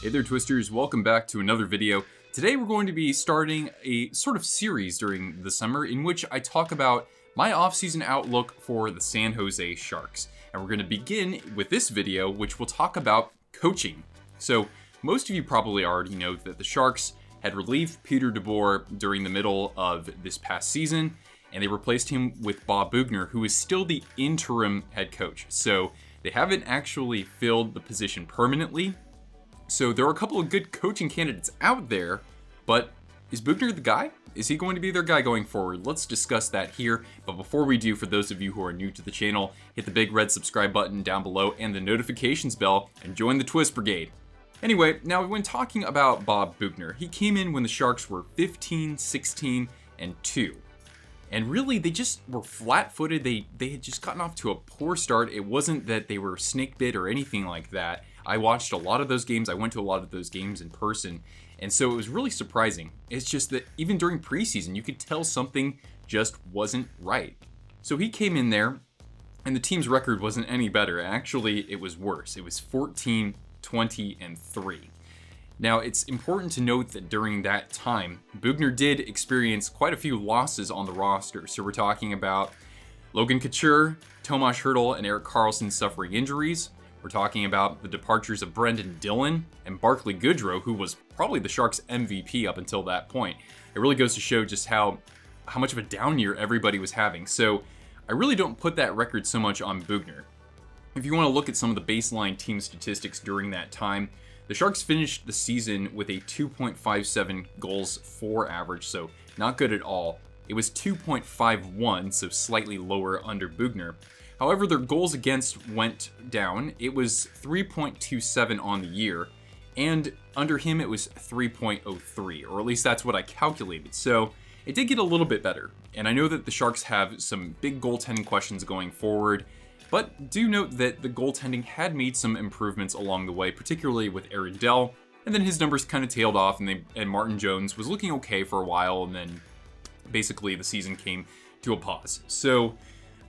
Hey there, Twisters. Welcome back to another video. Today we're going to be starting a sort of series during the summer in which I talk about my off-season outlook for the San Jose Sharks. And we're going to begin with this video, which will talk about coaching. So most of you probably already know that the Sharks had relieved Peter DeBoer during the middle of this past season, and they replaced him with Bob Boughner, who is still the interim head coach. So they haven't actually filled the position permanently. So there are a couple of good coaching candidates out there, but is Boughner the guy? Is he going to be their guy going forward? Let's discuss that here. But before we do, for those of you who are new to the channel, hit the big red subscribe button down below and the notifications bell and join the Twist Brigade. Anyway, now when talking about Bob Boughner, he came in when the Sharks were 15, 16, and 2. And really, they just were flat-footed. They had just gotten off to a poor start. It wasn't that they were snake bit or anything like that. I watched a lot of those games. I went to a lot of those games in person. And so it was really surprising. It's just that even during preseason, you could tell something just wasn't right. So he came in there, and the team's record wasn't any better. Actually, it was worse. It was 14, 20, and 3. Now, it's important to note that during that time, Boughner did experience quite a few losses on the roster. So we're talking about Logan Couture, Tomas Hertl, and Erik Karlsson suffering injuries. We're talking about the departures of Brendan Dillon and Barclay Goodrow, who was probably the Sharks' MVP up until that point. It really goes to show just how much of a down year everybody was having. So I really don't put that record so much on Boughner. If you want to look at some of the baseline team statistics during that time, the Sharks finished the season with a 2.57 goals for average, so not good at all. It was 2.51, so slightly lower under Boughner. However, their goals against went down. It was 3.27 on the year, and under him it was 3.03, or at least that's what I calculated. So it did get a little bit better, and I know that the Sharks have some big goaltending questions going forward, but do note that the goaltending had made some improvements along the way, particularly with Aaron Dell, and then his numbers kind of tailed off, and Martin Jones was looking okay for a while, and then basically the season came to a pause. So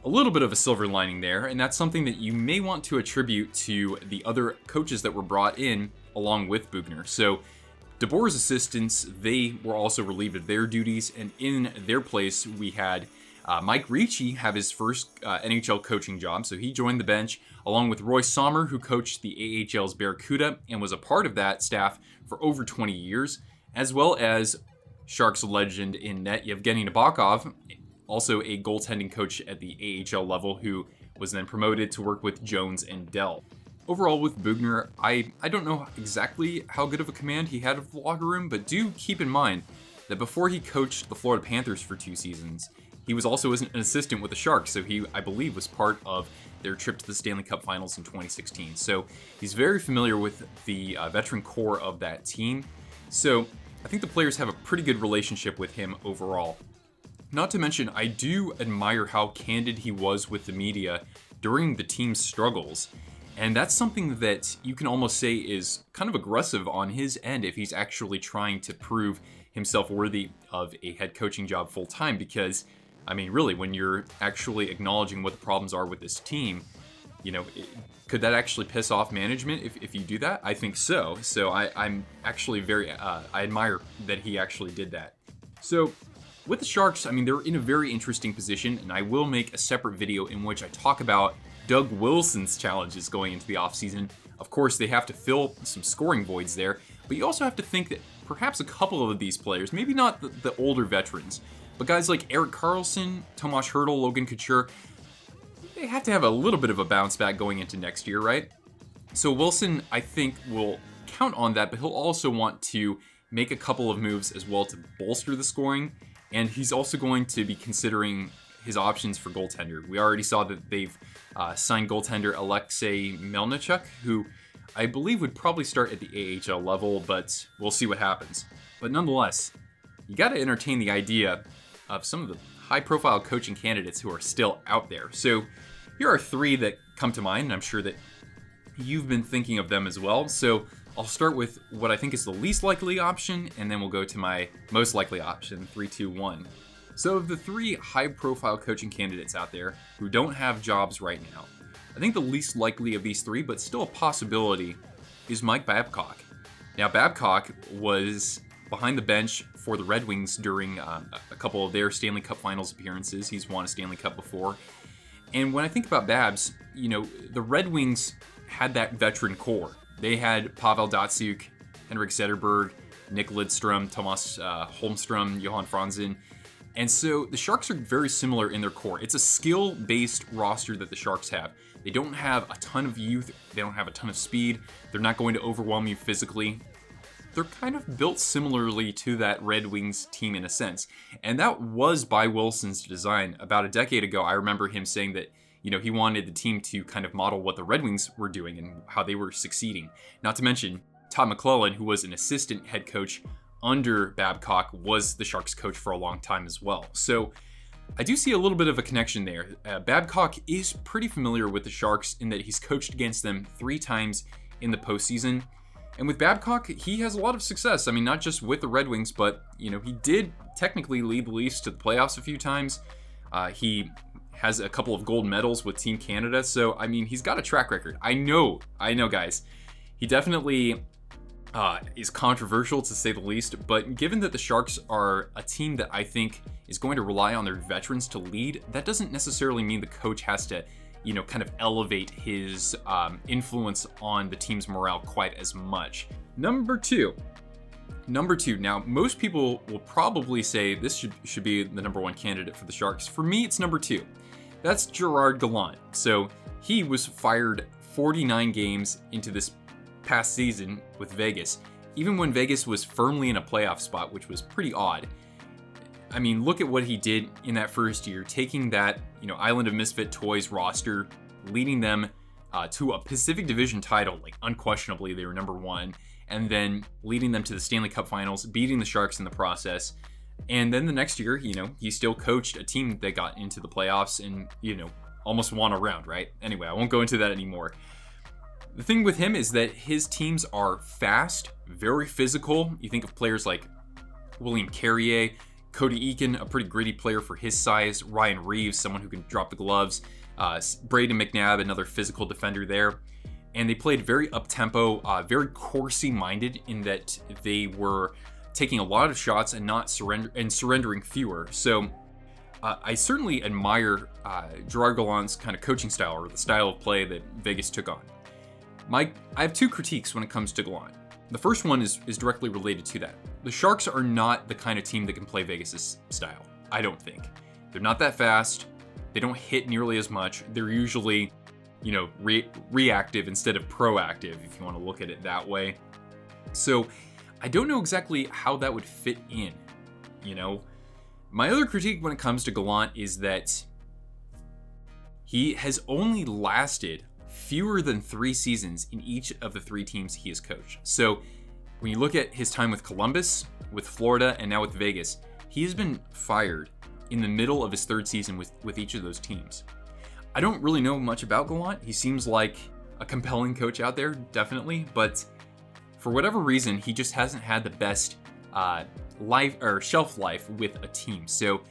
a little bit of a silver lining there, and that's something that you may want to attribute to the other coaches that were brought in along with Boughner. So DeBoer's assistants, they were also relieved of their duties, and in their place we had Mike Ricci have his first NHL coaching job, so he joined the bench, along with Roy Sommer, who coached the AHL's Barracuda and was a part of that staff for over 20 years, as well as Sharks legend in net Yevgeny Nabokov, also a goaltending coach at the AHL level, who was then promoted to work with Jones and Dell. Overall, with Boughner, I don't know exactly how good of a command he had of the locker room, but do keep in mind that before he coached the Florida Panthers for 2 seasons, he was also an assistant with the Sharks, so he, I believe, was part of their trip to the Stanley Cup Finals in 2016. So he's very familiar with the veteran core of that team. So I think the players have a pretty good relationship with him overall. Not to mention, I do admire how candid he was with the media during the team's struggles. And that's something that you can almost say is kind of aggressive on his end if he's actually trying to prove himself worthy of a head coaching job full time, because I mean, really, when you're actually acknowledging what the problems are with this team, you know, could that actually piss off management if you do that? I think so. So I'm actually I admire that he actually did that. So with the Sharks, I mean, they're in a very interesting position, and I will make a separate video in which I talk about Doug Wilson's challenges going into the offseason. Of course, they have to fill some scoring voids there, but you also have to think that perhaps a couple of these players, maybe not the older veterans, but guys like Erik Karlsson, Tomas Hertl, Logan Couture, they have to have a little bit of a bounce back going into next year, right? So Wilson, I think, will count on that, but he'll also want to make a couple of moves as well to bolster the scoring, and he's also going to be considering his options for goaltender. We already saw that they've signed goaltender Alexei Melnichuk, who I believe would probably start at the AHL level, but we'll see what happens. But nonetheless, you got to entertain the idea of some of the high-profile coaching candidates who are still out there. So here are 3 that come to mind, and I'm sure that you've been thinking of them as well. So I'll start with what I think is the least likely option, and then we'll go to my most likely option, 3, 2, 1. So of the 3 high-profile coaching candidates out there who don't have jobs right now, I think the least likely of these 3, but still a possibility, is Mike Babcock. Now, Babcock was behind the bench for the Red Wings during a couple of their Stanley Cup Finals appearances. He's won a Stanley Cup before. And when I think about Babs, the Red Wings had that veteran core. They had Pavel Datsyuk, Henrik Zetterberg, Nick Lidstrom, Tomas Holmstrom, Johan Franzen. And so the Sharks are very similar in their core. It's a skill-based roster that the Sharks have. They don't have a ton of youth. They don't have a ton of speed. They're not going to overwhelm you physically. They're kind of built similarly to that Red Wings team in a sense. And that was by Wilson's design. About a decade ago, I remember him saying that, he wanted the team to kind of model what the Red Wings were doing and how they were succeeding. Not to mention, Todd McClellan, who was an assistant head coach under Babcock, was the Sharks coach for a long time as well. So I do see a little bit of a connection there. Babcock is pretty familiar with the Sharks in that he's coached against them 3 times in the postseason. And with Babcock, he has a lot of success. I mean, not just with the Red Wings, but, he did technically lead the Leafs to the playoffs a few times. He has a couple of gold medals with Team Canada. So, I mean, he's got a track record. I know, guys. He definitely is controversial, to say the least. But given that the Sharks are a team that I think is going to rely on their veterans to lead, that doesn't necessarily mean the coach has to kind of elevate his influence on the team's morale quite as much. Number two. Now, most people will probably say this should be the number 1 candidate for the Sharks. For me, it's number 2. That's Gerard Gallant. So he was fired 49 games into this past season with Vegas, even when Vegas was firmly in a playoff spot, which was pretty odd. I mean, look at what he did in that first year, taking that, Island of Misfit Toys roster, leading them to a Pacific Division title, like unquestionably they were number 1, and then leading them to the Stanley Cup Finals, beating the Sharks in the process. And then the next year, he still coached a team that got into the playoffs and, almost won a round, right? Anyway, I won't go into that anymore. The thing with him is that his teams are fast, very physical. You think of players like William Carrier, Cody Eakin, a pretty gritty player for his size, Ryan Reeves, someone who can drop the gloves, Braden McNabb, another physical defender there. And they played very up-tempo, very Corsi-minded in that they were taking a lot of shots and not surrendering fewer. So I certainly admire Gerard Gallant's kind of coaching style, or the style of play that Vegas took on. I have 2 critiques when it comes to Gallant. The first one is directly related to that. The Sharks are not the kind of team that can play Vegas' style, I don't think. They're not that fast. They don't hit nearly as much. They're usually, reactive instead of proactive, if you want to look at it that way. So I don't know exactly how that would fit in, My other critique when it comes to Gallant is that he has only lasted fewer than 3 seasons in each of the 3 teams he has coached. So when you look at his time with Columbus, with Florida, and now with Vegas, he has been fired in the middle of his 3rd season with each of those teams. I don't really know much about Gallant. He seems like a compelling coach out there, definitely, but for whatever reason, he just hasn't had the best shelf life with a team. So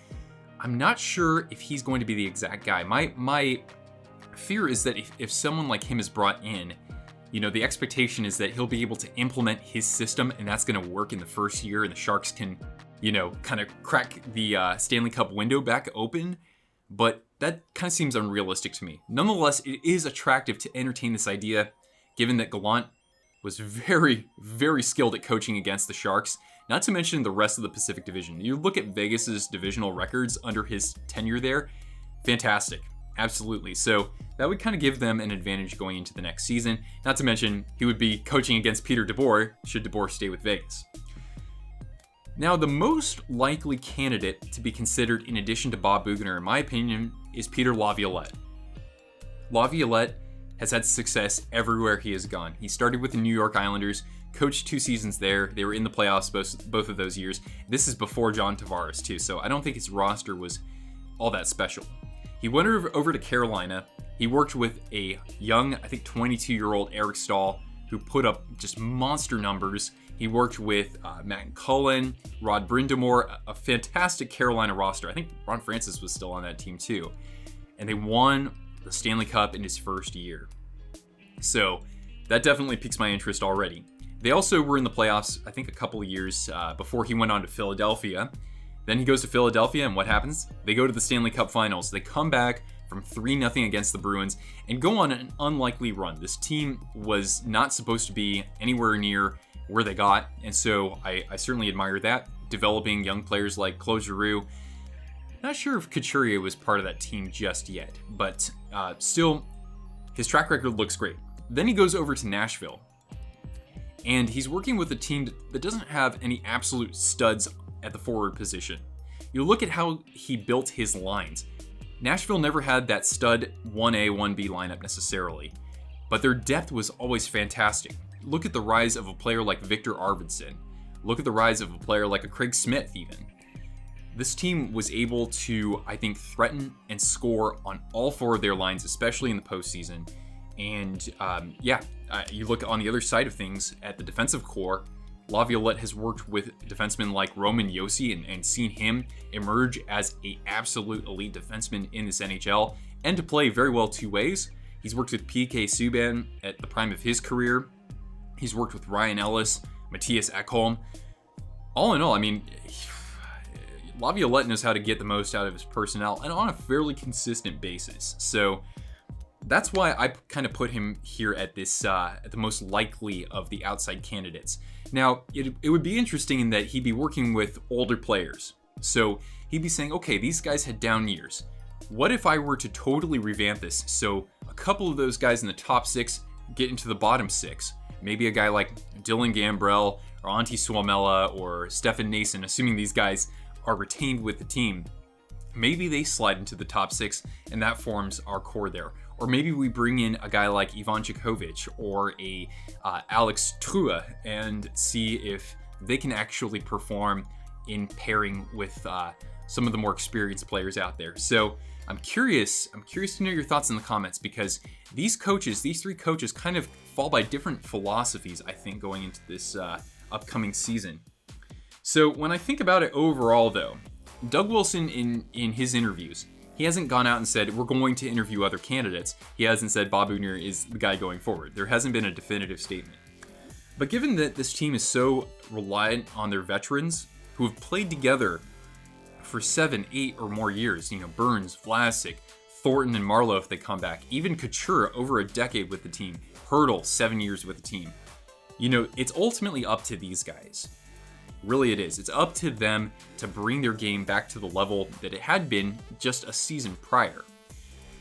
I'm not sure if he's going to be the exact guy. My fear is that if someone like him is brought in, the expectation is that he'll be able to implement his system, and that's going to work in the first year, and the Sharks can, kind of crack the Stanley Cup window back open. But that kind of seems unrealistic to me. Nonetheless, it is attractive to entertain this idea, given that Gallant was very, very skilled at coaching against the Sharks, not to mention the rest of the Pacific Division. You look at Vegas's divisional records under his tenure there, fantastic. Absolutely. So that would kind of give them an advantage going into the next season. Not to mention, he would be coaching against Peter DeBoer, should DeBoer stay with Vegas. Now, the most likely candidate to be considered in addition to Bob Boughner, in my opinion, is Peter Laviolette. Laviolette has had success everywhere he has gone. He started with the New York Islanders, coached 2 seasons there. They were in the playoffs both of those years. This is before John Tavares, too, so I don't think his roster was all that special. He went over to Carolina. He worked with a young, I think 22-year-old Eric Stahl, who put up just monster numbers. He worked with Matt Cullen, Rod Brindamore, a fantastic Carolina roster. I think Ron Francis was still on that team too. And they won the Stanley Cup in his first year. So that definitely piques my interest already. They also were in the playoffs, I think, a couple of years before he went on to Philadelphia. Then he goes to Philadelphia, and what happens? They go to the Stanley Cup Finals. They come back from 3-0 against the Bruins and go on an unlikely run. This team was not supposed to be anywhere near where they got, and so I certainly admire that. Developing young players like Claude Giroux. Not sure if Couturier was part of that team just yet, but still, his track record looks great. Then he goes over to Nashville, and he's working with a team that doesn't have any absolute studs at the forward position. You look at how he built his lines. Nashville never had that stud 1A, 1B lineup necessarily, but their depth was always fantastic. Look at the rise of a player like Victor Arvidsson. Look at the rise of a player like a Craig Smith even. This team was able to, I think, threaten and score on all 4 of their lines, especially in the postseason. And you look on the other side of things at the defensive core. Laviolette has worked with defensemen like Roman Josi and seen him emerge as an absolute elite defenseman in this NHL and to play very well 2 ways. He's worked with PK Subban at the prime of his career. He's worked with Ryan Ellis, Matthias Ekholm. All in all, I mean, Laviolette knows how to get the most out of his personnel and on a fairly consistent basis. So that's why I kind of put him here at this at the most likely of the outside candidates. Now, it would be interesting in that he'd be working with older players. So he'd be saying, okay, these guys had down years. What if I were to totally revamp this? So a couple of those guys in the top 6 get into the bottom 6. Maybe a guy like Dylan Gambrell or Antti Suomela or Stefan Nason, assuming these guys are retained with the team. Maybe they slide into the top 6 and that forms our core there. Or maybe we bring in a guy like Ivan Chikovic or a Alex Trua and see if they can actually perform in pairing with some of the more experienced players out there. So I'm curious to know your thoughts in the comments, because these 3 coaches kind of fall by different philosophies, I think, going into this upcoming season. So when I think about it overall, though, Doug Wilson in his interviews, he hasn't gone out and said, we're going to interview other candidates. He hasn't said Bob Boughner is the guy going forward. There hasn't been a definitive statement. But given that this team is so reliant on their veterans who have played together for 7, 8 or more years, Burns, Vlasic, Thornton, and Marlowe if they come back, even Couture over a decade with the team, Hurdle 7 years with the team. It's ultimately up to these guys. Really it is. It's up to them to bring their game back to the level that it had been just a season prior.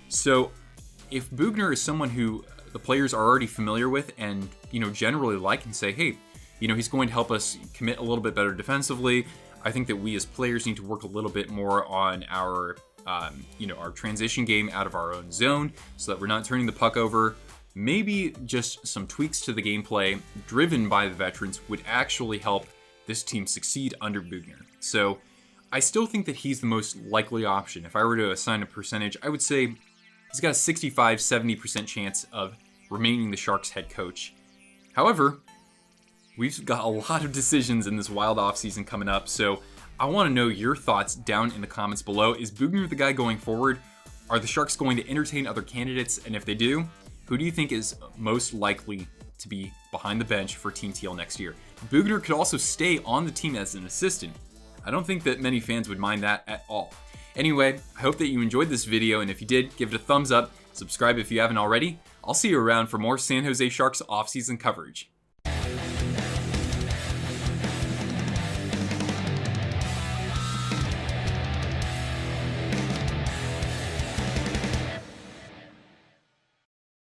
So if Boughner is someone who the players are already familiar with and, generally like and say, hey, he's going to help us commit a little bit better defensively. I think that we as players need to work a little bit more on our, our transition game out of our own zone so that we're not turning the puck over. Maybe just some tweaks to the gameplay driven by the veterans would actually help this team succeed under Boughner. So I still think that he's the most likely option. If I were to assign a percentage, I would say he's got a 65-70% chance of remaining the Sharks head coach. However, we've got a lot of decisions in this wild offseason coming up, so I want to know your thoughts down in the comments below. Is Boughner the guy going forward? Are the Sharks going to entertain other candidates? And if they do, who do you think is most likely to be behind the bench for Team Teal next year? Boughner could also stay on the team as an assistant. I don't think that many fans would mind that at all. Anyway, I hope that you enjoyed this video, and if you did, give it a thumbs up, subscribe if you haven't already. I'll see you around for more San Jose Sharks offseason coverage.